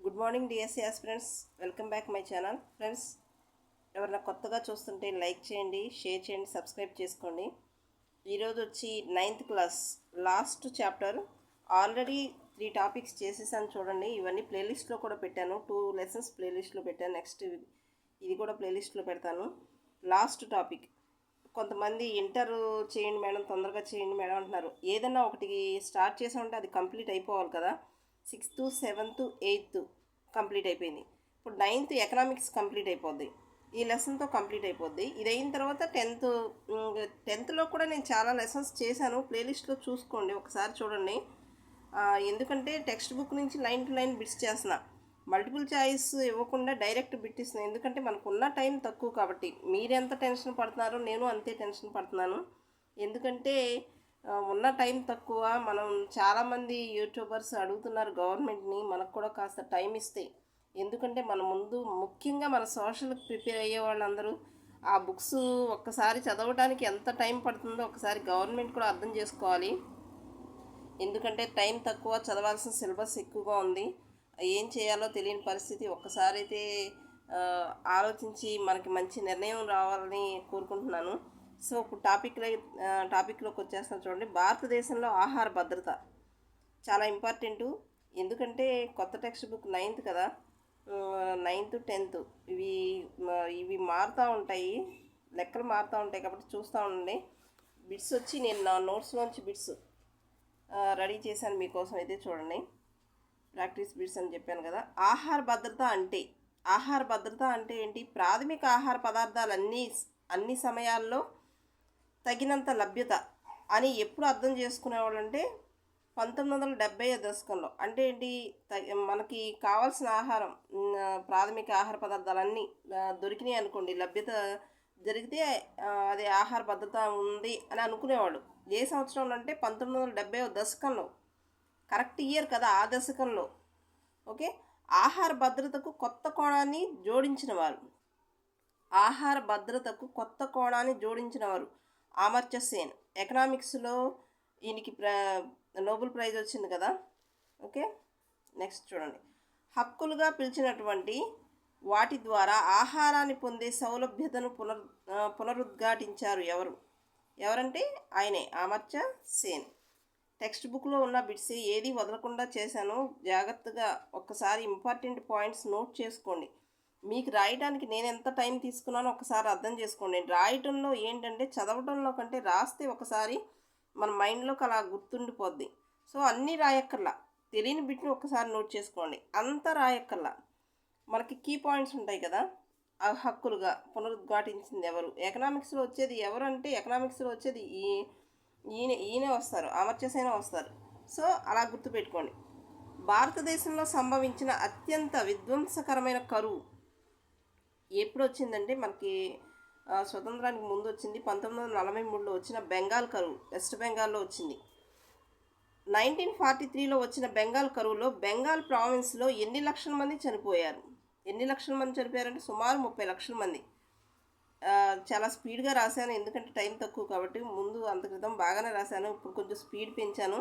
Good morning DSC aspirants, welcome back my channel. Friends, ఎవరైనా కొత్తగా చూస్తుంటే లైక్ చేయండి, షేర్ చేయండి, సబ్స్క్రైబ్ చేసుకోండి. ఈరోజు వచ్చి 9th class last chapter. Already 3 topics చేసేసాను చూడండి. ఇవన్నీ ప్లేలిస్ట్లో కూడా పెట్టాను. 2 లెసన్స్ ప్లేలిస్ట్లో పెట్టాను. నెక్స్ట్ ఇది కూడా ప్లేలిస్ట్లో పెడతాను. Last topic. కొంతమంది ఇంటర్ చేయండి మేడం, తొందరగా చేయండి మేడం అంటున్నారు. ఏదన్నా ఒకటి స్టార్ట్ చేసి ఉంటే అది కంప్లీట్ అయిపోవాలి కదా. 6th, 7th, 8th కంప్లీట్ అయిపోయింది. ఇప్పుడు 9th ఎకనామిక్స్ కంప్లీట్ అయిపోద్ది. ఈ లెసన్తో కంప్లీట్ అయిపోద్ది. ఇది అయిన తర్వాత 10th కూడా నేను చాలా లెసన్స్ చేశాను. ప్లేలిస్ట్లో చూసుకోండి, ఒకసారి చూడండి. ఎందుకంటే టెక్స్ట్ బుక్ నుంచి లైన్ టు లైన్ బిట్స్ చేస్తున్నా. మల్టిపుల్ చాయిస్ ఇవ్వకుండా డైరెక్ట్ బిట్ ఇస్తున్నాను. ఎందుకంటే మనకున్న టైం తక్కువ కాబట్టి. మీరెంత టెన్షన్ పడుతున్నారో నేను అంతే టెన్షన్ పడుతున్నాను. ఎందుకంటే ఉన్న టైం తక్కువ. మనం చాలామంది యూట్యూబర్స్ అడుగుతున్నారు గవర్నమెంట్ని, మనకు కూడా కాస్త టైం ఇస్తే. ఎందుకంటే మన ముందు ముఖ్యంగా మన సోషల్కి ప్రిపేర్ అయ్యే వాళ్ళందరూ ఆ బుక్స్ ఒక్కసారి చదవడానికి ఎంత టైం పడుతుందో ఒకసారి గవర్నమెంట్ కూడా అర్థం చేసుకోవాలి. ఎందుకంటే టైం తక్కువ, చదవాల్సిన సిలబస్ ఎక్కువగా ఉంది. ఏం చేయాలో తెలియని పరిస్థితి. ఒక్కసారి అయితే ఆలోచించి మనకి మంచి నిర్ణయం రావాలని కోరుకుంటున్నాను. సో ఇప్పుడు టాపిక్లోకి వచ్చేస్తాను చూడండి. భారతదేశంలో ఆహార భద్రత చాలా ఇంపార్టెంటు. ఎందుకంటే కొత్త టెక్స్ట్ బుక్ 9th కదా, 9th 10th ఇవి మారుతూ ఉంటాయి, లెక్కలు మారుతూ ఉంటాయి కాబట్టి చూస్తూ ఉండండి. బిట్స్ వచ్చి నేను నా నోట్స్లోంచి బిట్స్ రెడీ చేశాను మీకోసం. అయితే చూడండి, ప్రాక్టీస్ బిట్స్ అని చెప్పాను కదా. ఆహార భద్రత అంటే ఏంటి? ప్రాథమిక ఆహార పదార్థాలు అన్ని సమయాల్లో తగినంత లభ్యత అని ఎప్పుడు అర్థం చేసుకునేవాళ్ళు అంటే 1970 దశకంలో. అంటే ఏంటి? మనకి కావాల్సిన ఆహారం, ప్రాథమిక ఆహార పదార్థాలన్నీ దొరికినాయి అనుకోండి, లభ్యత జరిగితే అది ఆహార భద్రత ఉంది అని అనుకునేవాళ్ళు. ఏ సంవత్సరంలో అంటే 1970 దశకంలో. కరెక్ట్ ఇయర్ కదా ఆ దశకంలో. ఓకే. ఆహార భద్రతకు కొత్త కోణాన్ని జోడించినవారు అమర్త్య సేన్. ఎకనామిక్స్లో ఈయనకి నోబెల్ ప్రైజ్ వచ్చింది కదా. ఓకే. నెక్స్ట్ చూడండి. హక్కులుగా పిలిచినటువంటి వాటి ద్వారా ఆహారాన్ని పొందే సౌలభ్యతను పునరుద్ఘాటించారు ఎవరంటే ఆయనే, అమర్త్య సేన్. టెక్స్ట్ బుక్లో ఉన్న బిట్స్ ఏది వదలకుండా చేశాను. జాగ్రత్తగా ఒక్కసారి ఇంపార్టెంట్ పాయింట్స్ నోట్ చేసుకోండి. మీకు రాయడానికి నేను ఎంత టైం తీసుకున్నానో ఒకసారి అర్థం చేసుకోండి. రాయటంలో ఏంటంటే చదవటంలో కంటే రాస్తే ఒకసారి మన మైండ్లోకి అలా గుర్తుండిపోద్ది. సో అన్నీ రాయక్కర్లా, తెలియని బిట్ని ఒకసారి నోట్ చేసుకోండి. అంతా రాయక్కర్లా. మనకి కీ పాయింట్స్ ఉంటాయి కదా. ఆ హక్కులుగా పునరుద్ఘాటించింది ఎవరు? ఎకనామిక్స్లో వచ్చేది ఎవరంటే ఎకనామిక్స్లో వచ్చేది ఈయనే వస్తారు, అమర్త్య సేన్ వస్తారు. సో అలా గుర్తుపెట్టుకోండి. భారతదేశంలో సంభవించిన అత్యంత విధ్వంసకరమైన కరువు ఎప్పుడు వచ్చిందంటే మనకి స్వతంత్రానికి ముందు వచ్చింది. 1943లో వచ్చిన బెంగాల్ కరువు, వెస్ట్ బెంగాల్లో వచ్చింది. 1943లో వచ్చిన బెంగాల్ కరువులో బెంగాల్ ప్రావిన్స్లో ఎన్ని లక్షల మంది చనిపోయారు? చనిపోయారంటే సుమారు 30 లక్షల మంది. చాలా స్పీడ్గా రాశాను, ఎందుకంటే టైం తక్కువ కాబట్టి. ముందు అంత క్రితం బాగానే రాశాను, ఇప్పుడు కొంచెం స్పీడ్ పెంచాను.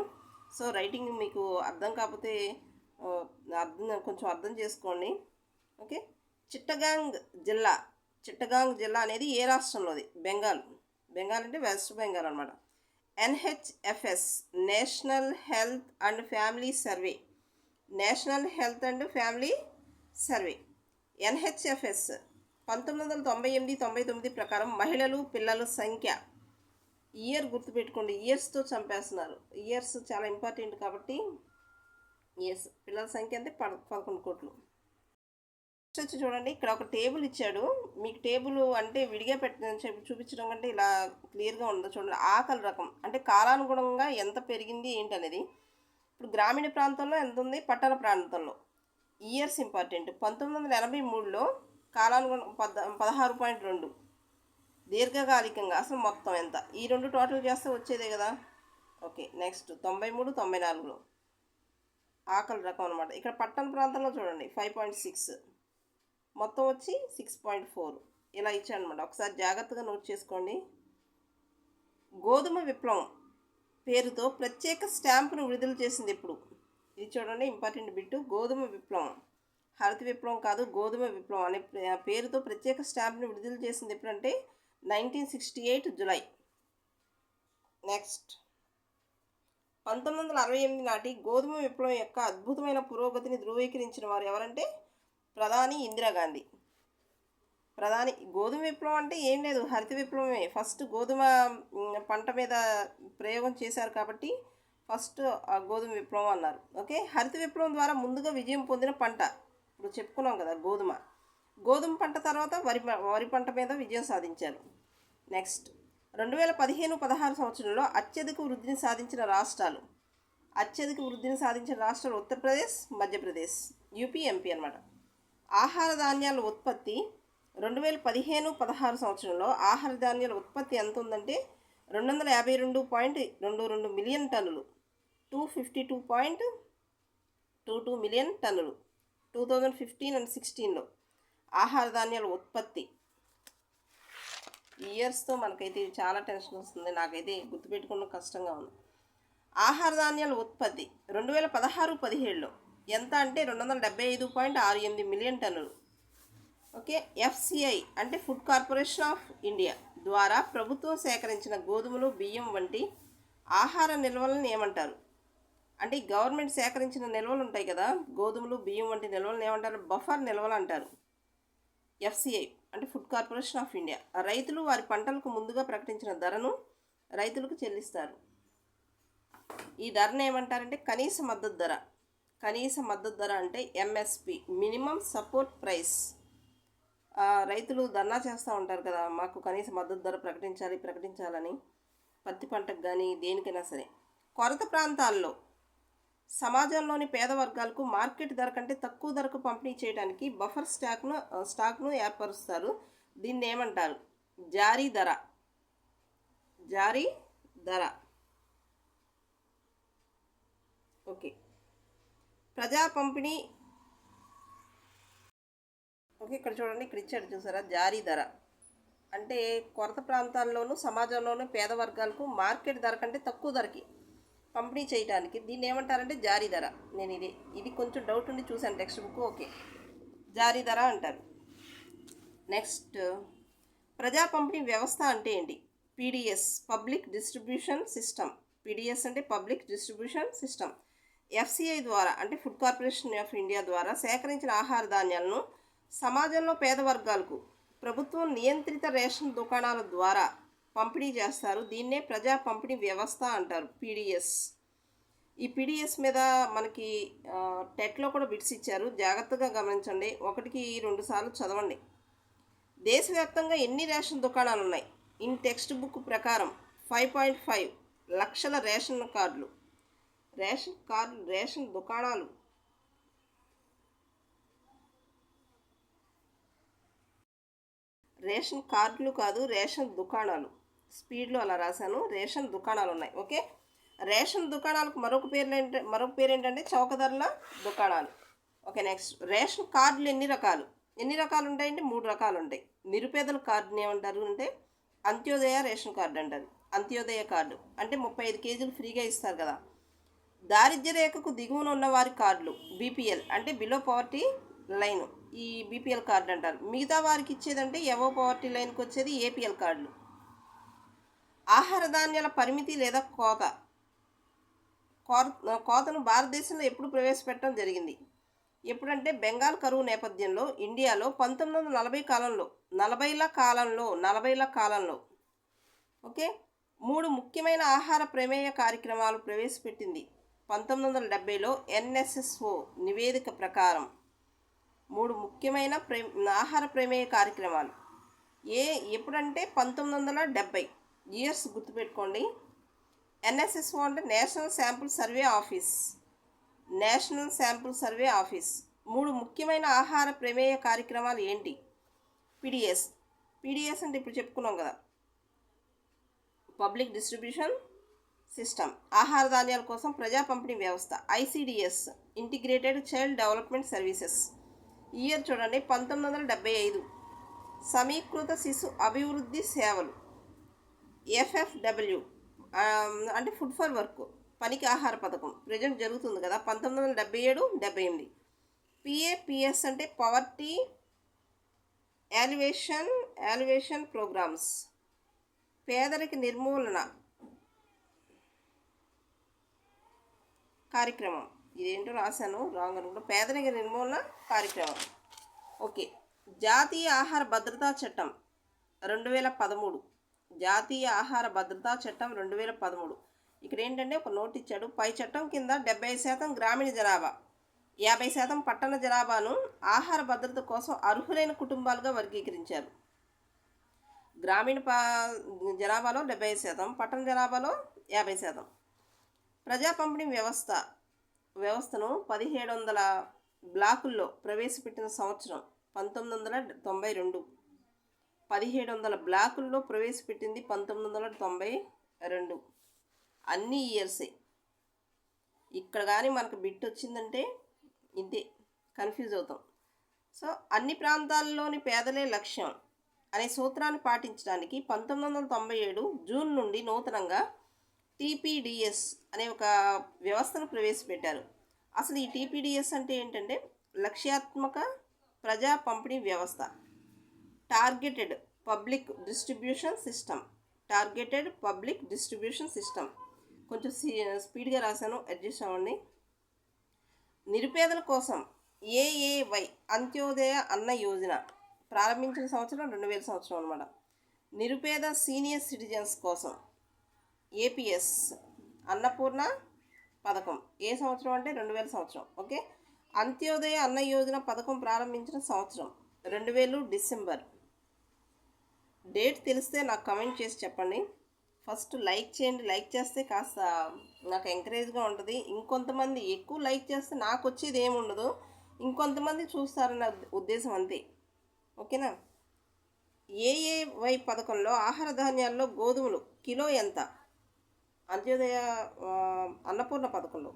సో రైటింగ్ మీకు అర్థం కాకపోతే కొంచెం అర్థం చేసుకోండి. ఓకే. చిట్టగాంగ్ జిల్లా అనేది ఏ రాష్ట్రంలోది? బెంగాల్ అంటే వెస్ట్ బెంగాల్ అనమాట. NHFS, national health and family survey. NHFS 1998-99 ప్రకారం మహిళలు, పిల్లల సంఖ్య. ఇయర్ గుర్తుపెట్టుకోండి, ఇయర్స్తో చంపేస్తున్నారు. ఇయర్స్ చాలా ఇంపార్టెంట్ కాబట్టి. ఇయర్స్, పిల్లల సంఖ్య అంటే 11 కోట్లు. వచ్చి చూడండి, ఇక్కడ ఒక టేబుల్ ఇచ్చాడు మీకు. టేబుల్ అంటే విడిగా చూపించడం కంటే ఇలా క్లియర్గా ఉండదు చూడండి. ఆకలి రకం అంటే కాలానుగుణంగా ఎంత పెరిగింది ఏంటనేది. ఇప్పుడు గ్రామీణ ప్రాంతంలో ఎంత ఉంది, పట్టణ ప్రాంతంలో. Years important. 1983లో కాలానుగుణం 16.2. దీర్ఘకాలికంగా అసలు మొత్తం ఎంత? ఈ రెండు టోటల్ చేస్తే వచ్చేదే కదా. ఓకే. నెక్స్ట్ 93, 94లో ఆకలి రకం అనమాట. ఇక్కడ పట్టణ ప్రాంతంలో చూడండి 5.6, మొత్తం వచ్చి 6.4. ఇలా ఇచ్చాను అనమాట. ఒకసారి జాగ్రత్తగా నోట్ చేసుకోండి. గోధుమ విప్లవం పేరుతో ప్రత్యేక స్టాంపును విడుదల చేసింది ఎప్పుడు? ఇది చూడండి, ఇంపార్టెంట్ బిట్టు. గోధుమ విప్లవం హరిత విప్లవం కాదు, గోధుమ విప్లవం అనే పేరుతో ప్రత్యేక స్టాంప్ని విడుదల చేసింది ఎప్పుడంటే 1968 జులై. నెక్స్ట్ 1968 నాటి గోధుమ విప్లవం యొక్క అద్భుతమైన పురోగతిని ధృవీకరించిన వారు ఎవరంటే ప్రధాని ఇందిరాగాంధీ. గోధుమ విప్లవం అంటే ఏం లేదు, హరిత విప్లవమే. ఫస్ట్ గోధుమ పంట మీద ప్రయోగం చేశారు కాబట్టి ఫస్ట్ గోధుమ విప్లవం అన్నారు. ఓకే, హరిత విప్లవం ద్వారా ముందుగా విజయం పొందిన పంట ఇప్పుడు చెప్పుకున్నాం కదా గోధుమ పంట తర్వాత వరి పంట మీద విజయం సాధించారు. నెక్స్ట్ 2015-16 సంవత్సరంలో అత్యధిక వృద్ధిని సాధించిన రాష్ట్రాలు ఉత్తరప్రదేశ్, మధ్యప్రదేశ్, యూపీ, ఎంపీ అన్నమాట. ఆహార ధాన్యాల ఉత్పత్తి 2015-16 సంవత్సరంలో ఆహార ధాన్యాల ఉత్పత్తి ఎంత ఉందంటే 252.22 మిలియన్ టన్నులు, 252.22 మిలియన్ టన్నులు 2015 and 16లో ఆహార ధాన్యాల ఉత్పత్తి. ఇయర్స్తో మనకైతే చాలా టెన్షన్ వస్తుంది, నాకైతే గుర్తుపెట్టుకోవడం కష్టంగా ఉంది. ఆహార ధాన్యాల ఉత్పత్తి 2016-17లో ఎంత అంటే 275.68 మిలియన్ టన్నులు. ఓకే, ఎఫ్సిఐ అంటే ఫుడ్ కార్పొరేషన్ ఆఫ్ ఇండియా ద్వారా ప్రభుత్వం సేకరించిన గోధుమలు, బియ్యం వంటి ఆహార నిల్వలను ఏమంటారు అంటే గవర్నమెంట్ సేకరించిన నిల్వలు ఉంటాయి కదా, గోధుమలు, బియ్యం వంటి నిల్వలను ఏమంటారు? బఫర్ నిల్వలు అంటారు. ఎఫ్సిఐ అంటే ఫుడ్ కార్పొరేషన్ ఆఫ్ ఇండియా. రైతులు వారి పంటలకు ముందుగా ప్రకటించిన ధరను రైతులకు చెల్లిస్తారు. ఈ ధరను ఏమంటారంటే కనీస మద్దతు ధర. కనీస మద్దతు ధర అంటే ఎంఎస్పి, మినిమం సపోర్ట్ ప్రైస్. రైతులు ధర్నా చేస్తూ ఉంటారు కదా, మాకు కనీస మద్దతు ధర ప్రకటించాలని, పత్తి పంటకు కానీ దేనికైనా సరే. కొరత ప్రాంతాల్లో సమాజంలోని పేద వర్గాలకు మార్కెట్ ధర కంటే తక్కువ ధరకు పంపిణీ చేయడానికి బఫర్ స్టాక్ను ఏర్పరుస్తారు. దీన్ని ఏమంటారు? జారీ ధర. ఓకే, ప్రజా పంపిణీ. ఓకే, ఇక్కడ చూడండి, ఇక్కడ ఇచ్చాడు చూసారా, జారీ ధర అంటే కొరత ప్రాంతాల్లోనూ సమాజంలోనూ పేద వర్గాలకు మార్కెట్ ధర కంటే తక్కువ ధరకి పంపిణీ చేయడానికి దీన్ని ఏమంటారంటే జారీ ధర. నేను ఇది కొంచెం డౌట్ ఉండి చూశాను టెక్స్ట్ బుక్. ఓకే, జారీ ధర అంటారు. నెక్స్ట్ ప్రజా పంపిణీ వ్యవస్థ అంటే ఏంటి? PDS, public distribution system. PDS అంటే పబ్లిక్ డిస్ట్రిబ్యూషన్ సిస్టమ్. ఎఫ్సిఐ ద్వారా అంటే ఫుడ్ కార్పొరేషన్ ఆఫ్ ఇండియా ద్వారా సేకరించిన ఆహార ధాన్యాలను సమాజంలో పేద వర్గాలకు ప్రభుత్వం నియంత్రిత రేషన్ దుకాణాల ద్వారా పంపిణీ చేస్తారు. దీన్నే ప్రజా పంపిణీ వ్యవస్థ అంటారు, పీడిఎస్. ఈ పీడిఎస్ మీద మనకి టెట్లో కూడా బిట్స్ ఇచ్చారు, జాగ్రత్తగా గమనించండి, 1కి 2 సార్లు చదవండి. దేశవ్యాప్తంగా ఎన్ని రేషన్ దుకాణాలు ఉన్నాయి? ఇన్ టెక్స్ట్ బుక్ ప్రకారం 5.5 లక్షల రేషన్ దుకాణాలు. రేషన్ కార్డులు కాదు, రేషన్ దుకాణాలు. స్పీడ్లో అలా రాశాను, రేషన్ దుకాణాలు ఉన్నాయి. ఓకే, రేషన్ దుకాణాలకు మరొక పేరు ఏంటంటే చౌకధరల దుకాణాలు. ఓకే, నెక్స్ట్ రేషన్ కార్డులు ఎన్ని రకాలు ఉంటాయంటే 3 రకాలు ఉంటాయి. నిరుపేదల కార్డుని ఏమంటారు అంటే అంత్యోదయ రేషన్ కార్డు అంటారు. అంత్యోదయ కార్డు అంటే 35 కేజీలు ఫ్రీగా ఇస్తారు కదా. దారిద్ర్య రేఖకు దిగువన ఉన్న వారి కార్డులు బీపీఎల్ అంటే బిలో పవర్టీ లైన్, ఈ బీపీఎల్ కార్డు అంటారు. మిగతా వారికి ఇచ్చేదంటే ఎవో పవర్టీ లైన్కి వచ్చేది ఏపీఎల్ కార్డులు. ఆహార ధాన్యాల పరిమితి లేదా కోతను భారతదేశంలో ఎప్పుడు ప్రవేశపెట్టడం జరిగింది? ఎప్పుడంటే బెంగాల్ కరువు నేపథ్యంలో ఇండియాలో 1940 కాలంలో ఓకే 3 ముఖ్యమైన ఆహార ప్రమేయ కార్యక్రమాలు ప్రవేశపెట్టింది. 1970లో ఎన్ఎస్ఎస్ఓ నివేదిక ప్రకారం 3 ముఖ్యమైన ఆహార ప్రమేయ కార్యక్రమాలు ఎప్పుడంటే 1970 ఇయర్స్ గుర్తుపెట్టుకోండి. ఎన్ఎస్ఎస్ఓ అంటే నేషనల్ శాంపుల్ సర్వే ఆఫీస్. 3 ముఖ్యమైన ఆహార ప్రమేయ కార్యక్రమాలు ఏంటి? పీడిఎస్ అంటే ఇప్పుడు చెప్పుకున్నాం కదా, పబ్లిక్ డిస్ట్రిబ్యూషన్ సిస్టమ్. ఆహార ధాన్యాల కోసం ప్రజా పంపిణీ వ్యవస్థ. ICDS integrated child development services. Year చూడండి 1975. సమీకృత శిశు అభివృద్ధి సేవలు. ఎఫ్ఎఫ్డబ్ల్యూ అంటే ఫుడ్ ఫర్ వర్క్, పనికి ఆహార పథకం ప్రజెంట్ జరుగుతుంది కదా, 1977-78. పిఏపిఎస్ అంటే పవర్టీ యాలివేషన్ ప్రోగ్రామ్స్, పేదరిక నిర్మూలన కార్యక్రమం. ఇదేంటో రాశాను రాంగ్ అనుకుంటా. పేదరిక నిర్మూలన కార్యక్రమం. ఓకే. జాతీయ ఆహార భద్రతా చట్టం 2013. జాతీయ ఆహార భద్రతా చట్టం 2013. ఇక్కడ ఏంటంటే ఒక నోట్ ఇచ్చాడు. పై చట్టం కింద 75% గ్రామీణ జనాభా, 50% పట్టణ జనాభాను ఆహార భద్రత కోసం అర్హులైన కుటుంబాలుగా వర్గీకరించారు. గ్రామీణ జనాభాలో 75%, పట్టణ జనాభాలో 50%. ప్రజా పంపిణీ వ్యవస్థను 1700 బ్లాకుల్లో ప్రవేశపెట్టిన సంవత్సరం 1992. 1700 బ్లాకుల్లో ప్రవేశపెట్టింది 1992. అన్ని ఇయర్సే. ఇక్కడ కానీ మనకు బిట్ వచ్చిందంటే ఇంతే, కన్ఫ్యూజ్ అవుతాం. సో అన్ని ప్రాంతాల్లోని పేదలే లక్ష్యం అనే సూత్రాన్ని పాటించడానికి 1997 జూన్ నుండి నూతనంగా టీపీడిఎస్ అనే ఒక వ్యవస్థను ప్రవేశపెట్టారు. అసలు ఈ టీపీడిఎస్ అంటే ఏంటంటే లక్ష్యాత్మక ప్రజా పంపిణీ వ్యవస్థ, టార్గెటెడ్ పబ్లిక్ డిస్ట్రిబ్యూషన్ సిస్టమ్. కొంచెం స్పీడ్గా రాశాను, అడ్జస్ట్ అవ్వండి. నిరుపేదల కోసం ఏఏవై అంత్యోదయ అన్న యోజన ప్రారంభించిన సంవత్సరం 2000 సంవత్సరం అనమాట. నిరుపేద సీనియర్ సిటిజన్స్ కోసం ఏపీఎస్ అన్నపూర్ణ పథకం ఏ సంవత్సరం అంటే 2000 సంవత్సరం. ఓకే. అంత్యోదయ అన్న యోజన పథకం ప్రారంభించిన సంవత్సరం 2000 డిసెంబర్. డేట్ తెలిస్తే నాకు కమెంట్ చేసి చెప్పండి. ఫస్ట్ లైక్ చేయండి. లైక్ చేస్తే కాస్త నాకు ఎంకరేజ్గా ఉంటుంది. ఇంకొంతమంది ఎక్కువ లైక్ చేస్తే నాకు వచ్చేది ఏమి ఉండదు, ఇంకొంతమంది చూస్తారన్న ఉద్దేశం అంతే. ఓకేనా. ఏఏవై పథకంలో ఆహార ధాన్యాల్లో గోధుమలు కిలో ఎంత? అంత్యోదయ అన్నపూర్ణ పథకంలో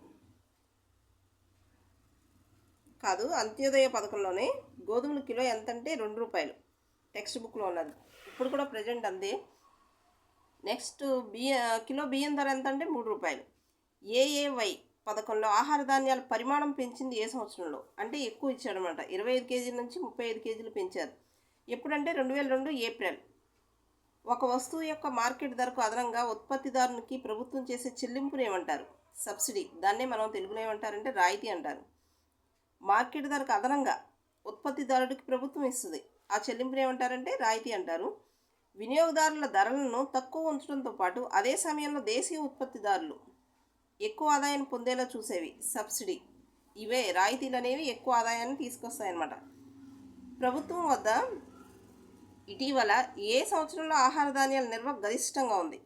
కాదు, అంత్యోదయ పథకంలోనే గోధుమలు కిలో ఎంత అంటే ₹2 టెక్స్ట్ బుక్లో ఉన్నది. ఇప్పుడు కూడా ప్రజెంట్ అంతే. నెక్స్ట్ కిలో బియ్యం ధర ఎంత అంటే ₹3. ఏఏవై పథకంలో ఆహార ధాన్యాల పరిమాణం పెంచింది ఏ సంవత్సరంలో? అంటే ఎక్కువ ఇచ్చాడనమాట. 25 కేజీల నుంచి 35 కేజీలు పెంచారు. ఎప్పుడంటే 2002 ఏప్రిల్. ఒక వస్తువు యొక్క మార్కెట్ ధరకు అదనంగా ఉత్పత్తిదారునికి ప్రభుత్వం చేసే చెల్లింపుని ఏమంటారు? సబ్సిడీ. దాన్నే మనం తెలుగులో ఏమంటారంటే రాయితీ అంటారు. మార్కెట్ ధరకు అదనంగా ఉత్పత్తిదారుడికి ప్రభుత్వం ఇస్తుంది, ఆ చెల్లింపుని ఏమంటారంటే రాయితీ అంటారు. వినియోగదారుల ధరలను తక్కువ ఉంచడంతో పాటు అదే సమయంలో దేశీయ ఉత్పత్తిదారులు ఎక్కువ ఆదాయాన్ని పొందేలా చూసేవి సబ్సిడీ. ఇవే రాయితీలు అనేవి ఎక్కువ ఆదాయాన్ని తీసుకొస్తాయన్నమాట. ప్రభుత్వం వద్ద ఇటీవల ఏ సంవత్సరంలో ఆహార ధాన్యాల నిల్వ గరిష్టంగా ఉంది?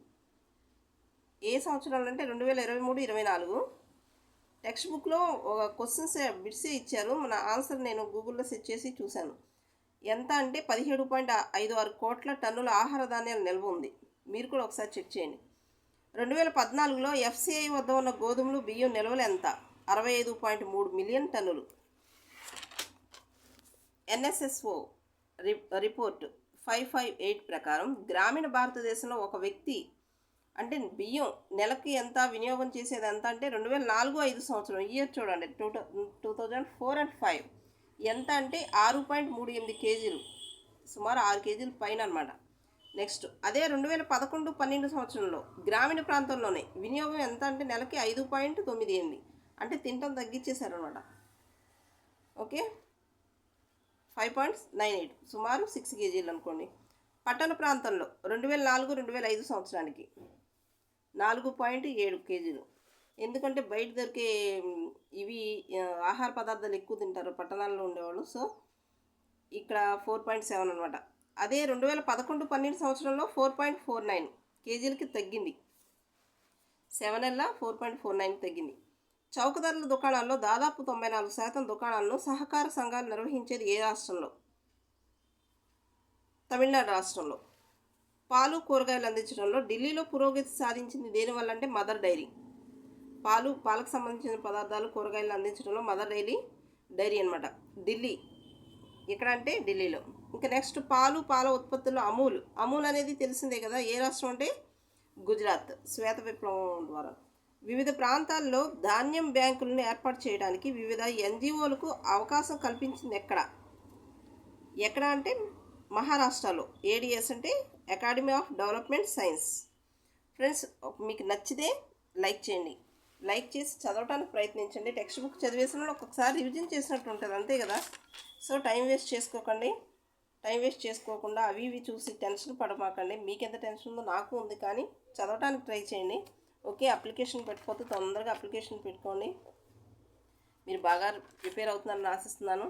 ఏ సంవత్సరంలో అంటే 2023-24. టెక్స్ట్ బుక్లో ఒక క్వశ్చన్స్ బిట్సే ఇచ్చారు. మన ఆన్సర్ నేను గూగుల్లో సెర్చ్ చేసి చూశాను. ఎంత అంటే 17.56 కోట్ల టన్నుల ఆహార ధాన్యాల నిల్వ ఉంది. మీరు కూడా ఒకసారి చెక్ చేయండి. 2014లో ఎఫ్సిఐ వద్ద ఉన్న గోధుమలు బియ్యం నిల్వలు ఎంత? 65.3 మిలియన్ టన్నులు. ఎన్ఎస్ఎస్ఓ రిపోర్ట్ 558 ప్రకారం గ్రామీణ భారతదేశంలో ఒక వ్యక్తి అంటే బియ్యం నెలకి ఎంత వినియోగం చేసేది ఎంత అంటే 2004-05 సంవత్సరం ఇయర్ చూడండి, 2004 and 5 ఎంత అంటే 6.38 కేజీలు, సుమారు 6 కేజీల పైన అనమాట. నెక్స్ట్ అదే 2011-12 సంవత్సరంలో గ్రామీణ ప్రాంతంలోనే వినియోగం ఎంత అంటే నెలకి 5.98, అంటే తింటం తగ్గించేశారనమాట. ఓకే. 5.98 సుమారు 6 కేజీలు అనుకోండి. పట్టణ ప్రాంతంలో 2004-2005 సంవత్సరానికి 4.7 కేజీలు. ఎందుకంటే బయట దొరికే ఇవి ఆహార పదార్థాలు ఎక్కువ తింటారు పట్టణాల్లో ఉండేవాళ్ళు. సో ఇక్కడ 4.7 అనమాట. అదే 2011-12 సంవత్సరంలో 4.49 కేజీలకి తగ్గింది. 7 నెలల 4.49 తగ్గింది. చౌక ధరల దుకాణాల్లో దాదాపు 94% దుకాణాలను సహకార సంఘాలు నిర్వహించేది ఏ రాష్ట్రంలో? తమిళనాడు రాష్ట్రంలో. పాలు కూరగాయలు అందించడంలో ఢిల్లీలో పురోగతి సాధించింది దేనివల్ల అంటే మదర్ డైరీ. పాలకు సంబంధించిన పదార్థాలు కూరగాయలు అందించడంలో మదర్ డైరీ అనమాట. ఢిల్లీ ఇక్కడ అంటే ఢిల్లీలో. ఇంకా నెక్స్ట్ పాల ఉత్పత్తుల్లో అమూల్ అనేది తెలిసిందే కదా. ఏ రాష్ట్రం అంటే గుజరాత్, శ్వేత విప్లవం ద్వారా. వివిధ ప్రాంతాల్లో ధాన్యం బ్యాంకులను ఏర్పాటు చేయడానికి వివిధ ఎన్జిఓలకు అవకాశం కల్పించింది ఎక్కడ అంటే మహారాష్ట్రలో. ఏడిఎస్ అంటే academy of development science. Friends, మీకు నచ్చితే లైక్ చేయండి, లైక్ చేసి చదవడానికి ప్రయత్నించండి. టెక్స్ట్ బుక్ చదివేసిన ఒక్కొక్కసారి రివిజన్ చేసినట్టు ఉంటుంది, అంతే కదా. సో టైం వేస్ట్ చేసుకోకండి. టైం వేస్ట్ చేసుకోకుండా అవి ఇవి చూసి టెన్షన్ పడమాకండి. మీకు ఎంత టెన్షన్ ఉందో నాకు ఉంది, కానీ చదవడానికి ట్రై చేయండి. ఓకే, అప్లికేషన్ పెట్టుకోతే తొందరగా అప్లికేషన్ పెట్టుకోండి. మీరు బాగా ప్రిపేర్ అవుతున్నారని ఆశిస్తున్నాను.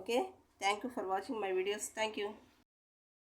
Okay, thank you for watching my videos. Thank you.